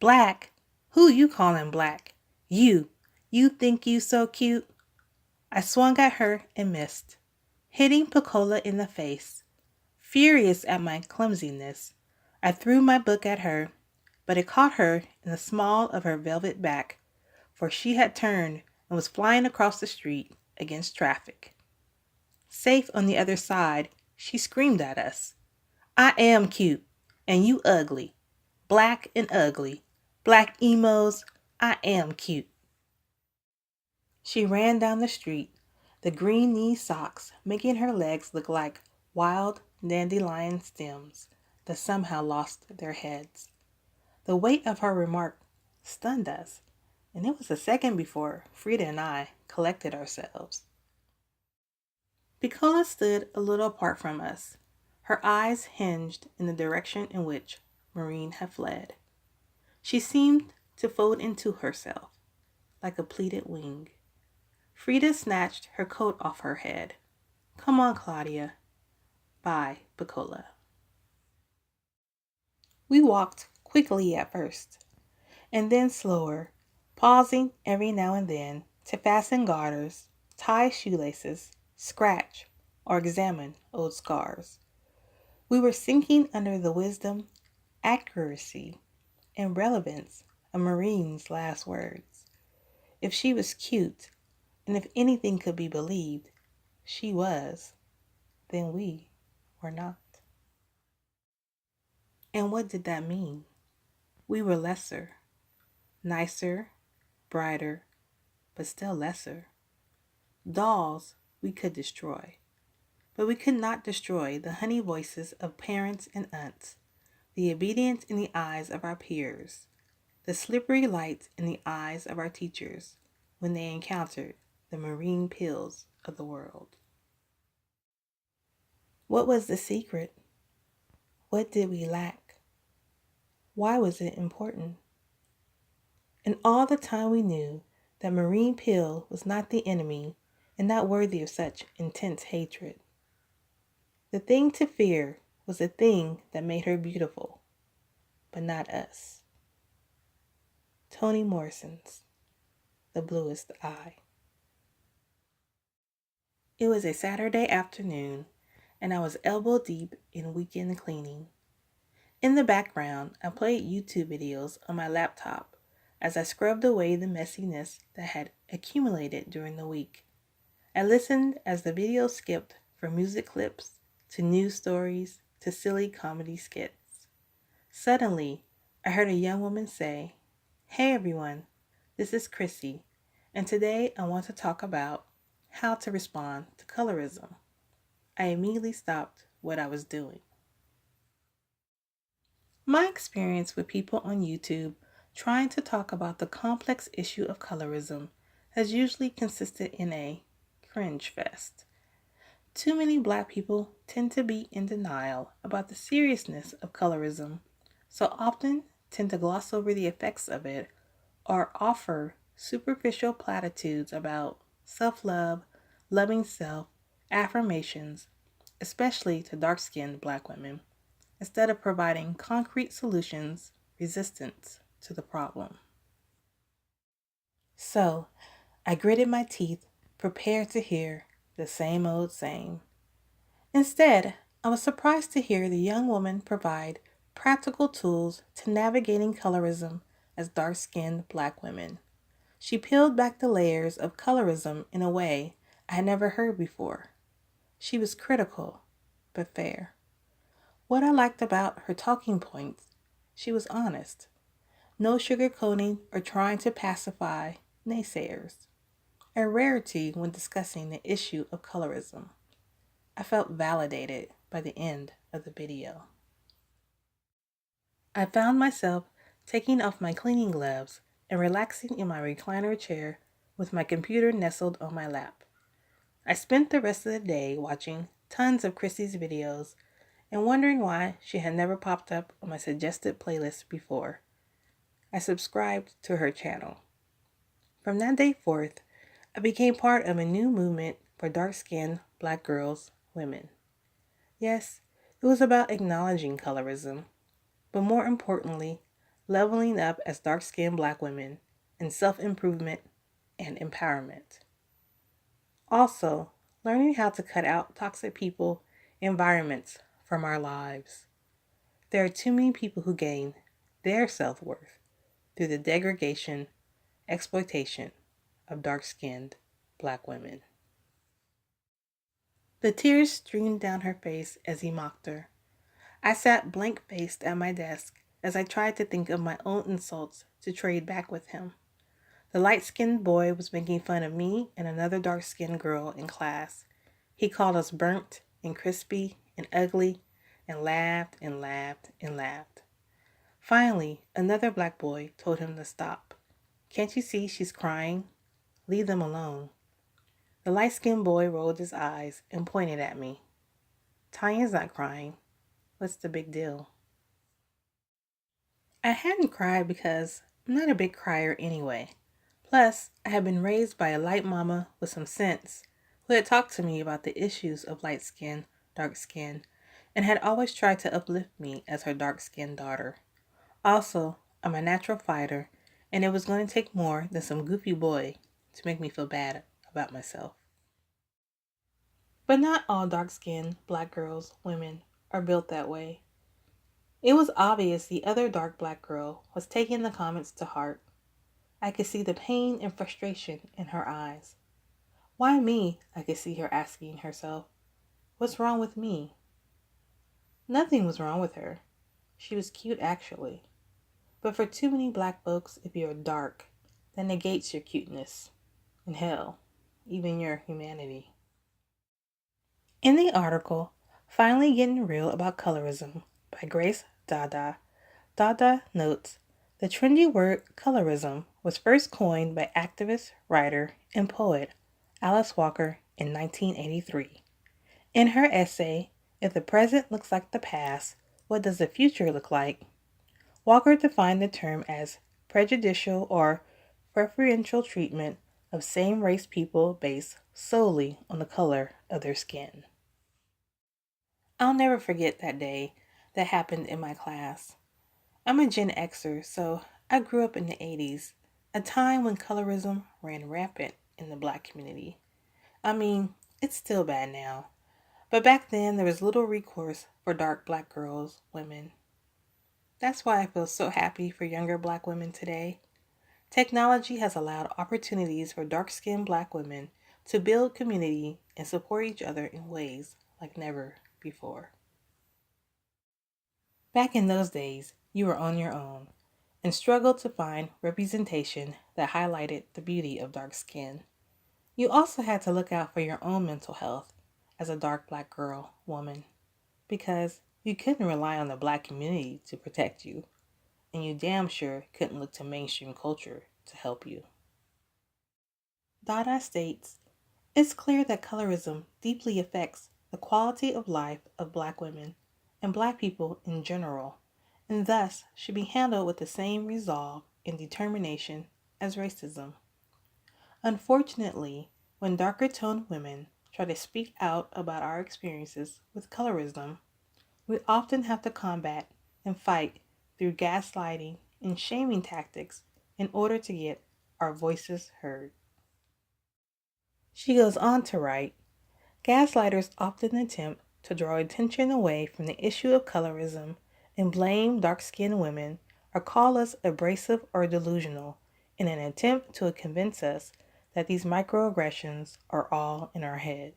Black? Who you calling black? You. You think you so cute? I swung at her and missed, hitting Pecola in the face. Furious at my clumsiness, I threw my book at her, but it caught her in the small of her velvet back, for she had turned and was flying across the street against traffic. Safe on the other side, she screamed at us. I am cute, and you ugly. Black and ugly. Black emos, I am cute. She ran down the street, the green knee socks making her legs look like wild dandelion stems that somehow lost their heads. The weight of her remark stunned us, and it was a second before Frida and I collected ourselves. Pecola stood a little apart from us, her eyes hinged in the direction in which Maureen had fled. She seemed to fold into herself, like a pleated wing. Frida snatched her coat off her head. Come on, Claudia. Bye, Pecola. We walked quickly at first, and then slower, pausing every now and then to fasten garters, tie shoelaces, scratch, or examine old scars. We were sinking under the wisdom, accuracy, and relevance of Maureen's last words. If she was cute, and if anything could be believed, she was, then we were not. And what did that mean? We were lesser, nicer, brighter, but still lesser. Dolls we could destroy, but we could not destroy the honey voices of parents and aunts, the obedience in the eyes of our peers, the slippery lights in the eyes of our teachers when they encountered the marine pills of the world. What was the secret? What did we lack? Why was it important? And all the time we knew that marine pill was not the enemy and not worthy of such intense hatred. The thing to fear was the thing that made her beautiful, but not us. Toni Morrison's The Bluest Eye. It was a Saturday afternoon, and I was elbow deep in weekend cleaning. In the background, I played YouTube videos on my laptop as I scrubbed away the messiness that had accumulated during the week. I listened as the videos skipped from music clips to news stories to silly comedy skits. Suddenly, I heard a young woman say, "Hey everyone, this is Chrissy, and today I want to talk about how to respond to colorism." I immediately stopped what I was doing. My experience with people on YouTube trying to talk about the complex issue of colorism has usually consisted in a cringe fest. Too many Black people tend to be in denial about the seriousness of colorism, so often tend to gloss over the effects of it or offer superficial platitudes about self-love, loving self, affirmations, especially to dark-skinned Black women, instead of providing concrete solutions resistant to the problem. So, I gritted my teeth, prepared to hear the same old same. Instead, I was surprised to hear the young woman provide practical tools to navigating colorism as dark-skinned Black women. She peeled back the layers of colorism in a way I had never heard before. She was critical, but fair. What I liked about her talking points, she was honest. No sugarcoating or trying to pacify naysayers. A rarity when discussing the issue of colorism. I felt validated by the end of the video. I found myself taking off my cleaning gloves and relaxing in my recliner chair with my computer nestled on my lap. I spent the rest of the day watching tons of Chrissy's videos and wondering why she had never popped up on my suggested playlist before. I subscribed to her channel. From that day forth, I became part of a new movement for dark-skinned Black girls, women. Yes, it was about acknowledging colorism, but more importantly, leveling up as dark-skinned Black women, in self-improvement and empowerment. Also, learning how to cut out toxic people, environments from our lives. There are too many people who gain their self-worth through the degradation, exploitation of dark-skinned Black women. The tears streamed down her face as he mocked her. I sat blank-faced at my desk as I tried to think of my own insults to trade back with him. The light-skinned boy was making fun of me and another dark-skinned girl in class. He called us burnt and crispy and ugly and laughed and laughed and laughed. Finally, another Black boy told him to stop. "Can't you see she's crying? Leave them alone." The light-skinned boy rolled his eyes and pointed at me. "Tanya's not crying. What's the big deal?" I hadn't cried because I'm not a big crier anyway. Plus, I had been raised by a light mama with some sense who had talked to me about the issues of light skin, dark skin, and had always tried to uplift me as her dark-skinned daughter. Also, I'm a natural fighter, and it was going to take more than some goofy boy to make me feel bad about myself. But not all dark-skinned Black girls, women, are built that way. It was obvious the other dark Black girl was taking the comments to heart. I could see the pain and frustration in her eyes. Why me? I could see her asking herself. What's wrong with me? Nothing was wrong with her. She was cute actually. But for too many Black folks, if you're dark, that negates your cuteness. And hell, even your humanity. In the article, Finally Getting Real About Colorism by Grace Dada, Dada notes, the trendy word colorism was first coined by activist, writer, and poet Alice Walker in 1983. In her essay, If the Present Looks Like the Past, What Does the Future Look Like? Walker defined the term as prejudicial or preferential treatment of same-race people based solely on the color of their skin. I'll never forget that day that happened in my class. I'm a Gen Xer, so I grew up in the 80s, a time when colorism ran rampant in the Black community. I mean, it's still bad now, but back then there was little recourse for dark Black girls, women. That's why I feel so happy for younger Black women today. Technology has allowed opportunities for dark-skinned Black women to build community and support each other in ways like never before. Back in those days, you were on your own and struggled to find representation that highlighted the beauty of dark skin. You also had to look out for your own mental health as a dark Black girl, woman, because you couldn't rely on the Black community to protect you, and you damn sure couldn't look to mainstream culture to help you. Dada states, it's clear that colorism deeply affects the quality of life of Black women and Black people in general, and thus should be handled with the same resolve and determination as racism. Unfortunately, when darker-toned women try to speak out about our experiences with colorism, we often have to combat and fight through gaslighting and shaming tactics in order to get our voices heard. She goes on to write, gaslighters often attempt to draw attention away from the issue of colorism and blame dark-skinned women or call us abrasive or delusional in an attempt to convince us that these microaggressions are all in our head.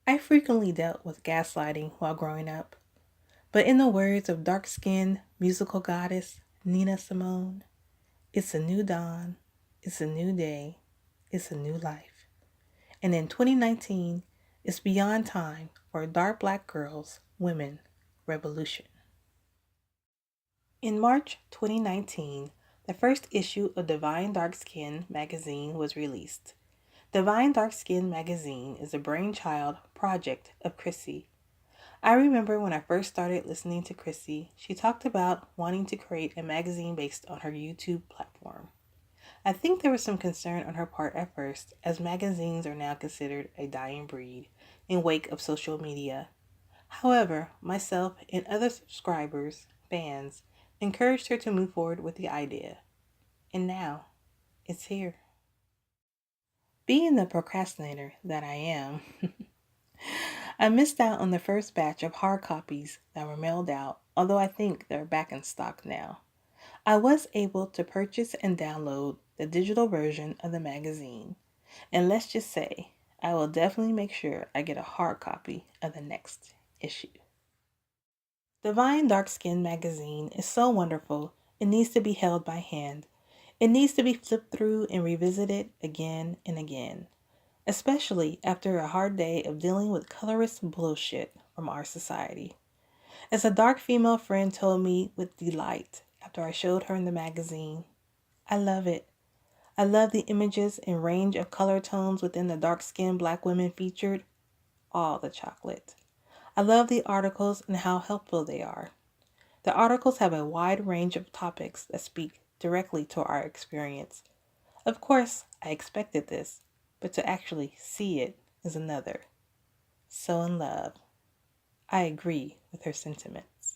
I frequently dealt with gaslighting while growing up, but in the words of dark-skinned musical goddess Nina Simone, it's a new dawn, it's a new day, it's a new life. And in 2019, it's beyond time for a dark Black girls, women revolution. In March 2019, the first issue of Divine Dark Skin magazine was released. Divine Dark Skin magazine is a brainchild project of Chrissy. I remember when I first started listening to Chrissy, she talked about wanting to create a magazine based on her YouTube platform. I think there was some concern on her part at first, as magazines are now considered a dying breed in wake of social media. However, myself and other subscribers, fans, encouraged her to move forward with the idea. And now, it's here. Being the procrastinator that I am, I missed out on the first batch of hard copies that were mailed out, although I think they're back in stock now. I was able to purchase and download the digital version of the magazine, and let's just say I will definitely make sure I get a hard copy of the next issue. Divine Dark Skin magazine is so wonderful, it needs to be held by hand. It needs to be flipped through and revisited again and again, especially after a hard day of dealing with colorist bullshit from our society. As a dark female friend told me with delight after I showed her in the magazine, I love it. I love the images and range of color tones within the dark-skinned black women featured, all the chocolate. I love the articles and how helpful they are. The articles have a wide range of topics that speak directly to our experience. Of course, I expected this, but to actually see it is another. So in love. I agree with her sentiments.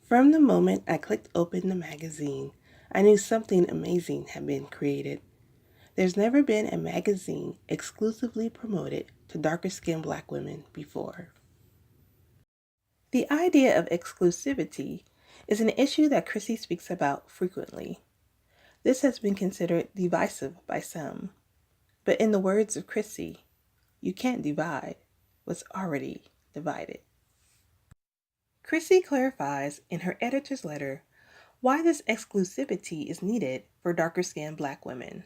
From the moment I clicked open the magazine, I knew something amazing had been created. There's never been a magazine exclusively promoted to darker skinned black women before. The idea of exclusivity is an issue that Chrissy speaks about frequently. This has been considered divisive by some, but in the words of Chrissy, you can't divide what's already divided. Chrissy clarifies in her editor's letter why this exclusivity is needed for darker skinned black women.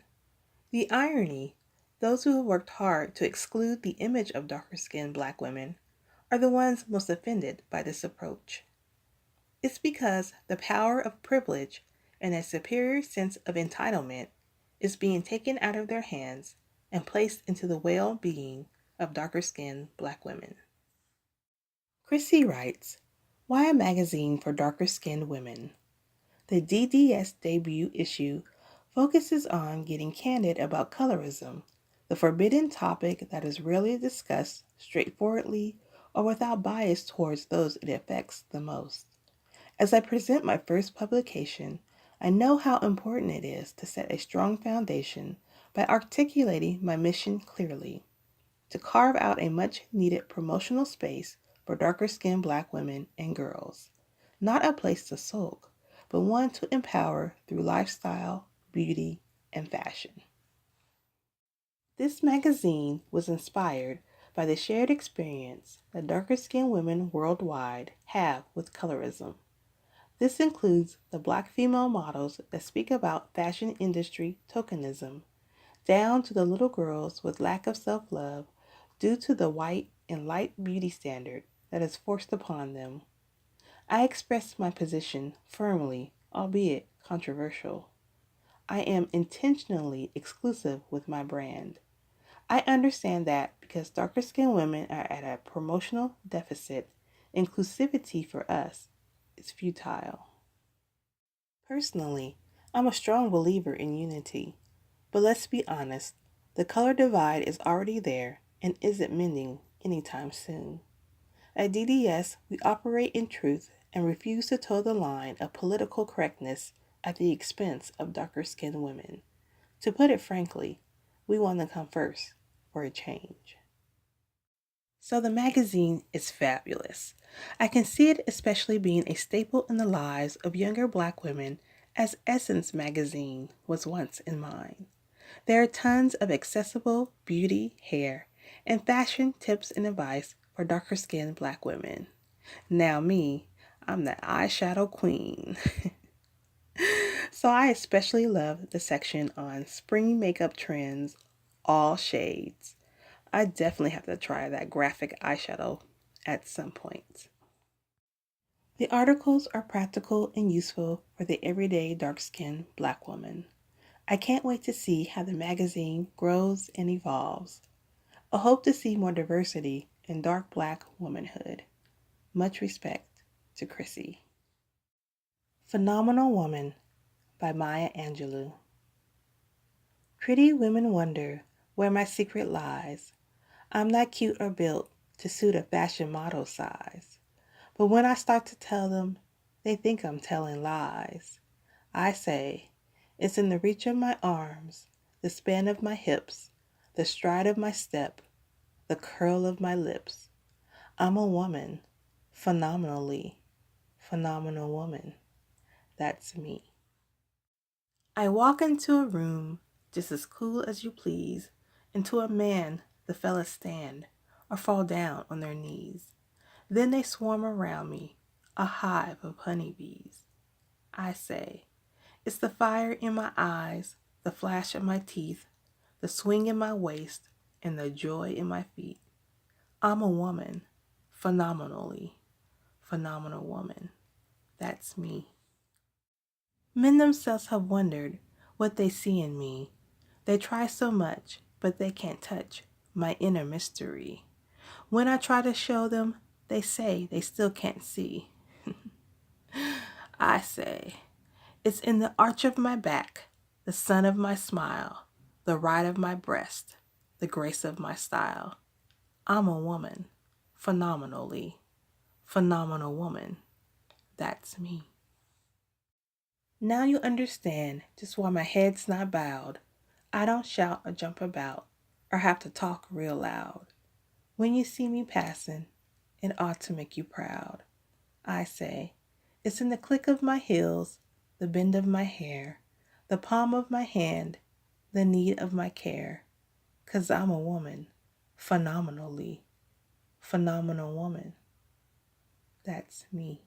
The irony, those who have worked hard to exclude the image of darker skinned black women are the ones most offended by this approach. It's because the power of privilege and a superior sense of entitlement is being taken out of their hands and placed into the well-being of darker skinned black women. Chrissy writes, why a magazine for darker skinned women? The DDS debut issue focuses on getting candid about colorism, the forbidden topic that is rarely discussed straightforwardly or without bias towards those it affects the most. As I present my first publication, I know how important it is to set a strong foundation by articulating my mission clearly, to carve out a much-needed promotional space for darker-skinned black women and girls. Not a place to sulk, but one to empower through lifestyle, beauty, and fashion. This magazine was inspired by the shared experience that darker-skinned women worldwide have with colorism. This includes the black female models that speak about fashion industry tokenism, down to the little girls with lack of self-love due to the white and light beauty standard that is forced upon them. I express my position firmly, albeit controversial. I am intentionally exclusive with my brand. I understand that because darker skinned women are at a promotional deficit, inclusivity for us is futile. Personally, I'm a strong believer in unity, but let's be honest, the color divide is already there and isn't mending anytime soon. At DDS, we operate in truth and refuse to toe the line of political correctness at the expense of darker-skinned women. To put it frankly, we want to come first for a change. So the magazine is fabulous. I can see it especially being a staple in the lives of younger black women as Essence magazine was once in mine. There are tons of accessible beauty, hair, and fashion tips and advice for darker skinned black women. Now me, I'm the eyeshadow queen. So I especially love the section on spring makeup trends, all shades. I definitely have to try that graphic eyeshadow at some point. The articles are practical and useful for the everyday dark-skinned black woman. I can't wait to see how the magazine grows and evolves. I hope to see more diversity in dark black womanhood. Much respect to Chrissy. Phenomenal Woman by Maya Angelou. Pretty women wonder where my secret lies. I'm not cute or built to suit a fashion model size. But when I start to tell them, They think I'm telling lies. I say, it's in the reach of my arms, the span of my hips, the stride of my step, the curl of my lips. I'm a woman, phenomenally, phenomenal woman. That's me. I walk into a room, just as cool as you please, and to a man the fellas stand or fall down on their knees. Then they swarm around me, a hive of honeybees. I say, it's the fire in my eyes, the flash of my teeth, the swing in my waist, and the joy in my feet. I'm a woman, phenomenally, phenomenal woman. That's me. Men themselves have wondered what they see in me. They try so much, but they can't touch my inner mystery. When I try to show them, they say they still can't see. I say, it's in the arch of my back, the sun of my smile, the ride of my breast, the grace of my style. I'm a woman, phenomenally, phenomenal woman. That's me. Now you understand just why my head's not bowed. I don't shout or jump about or have to talk real loud. When you see me passing, it ought to make you proud. I say, it's in the click of my heels, the bend of my hair, the palm of my hand, the need of my care. 'Cause I'm a woman, phenomenally, phenomenal woman. That's me.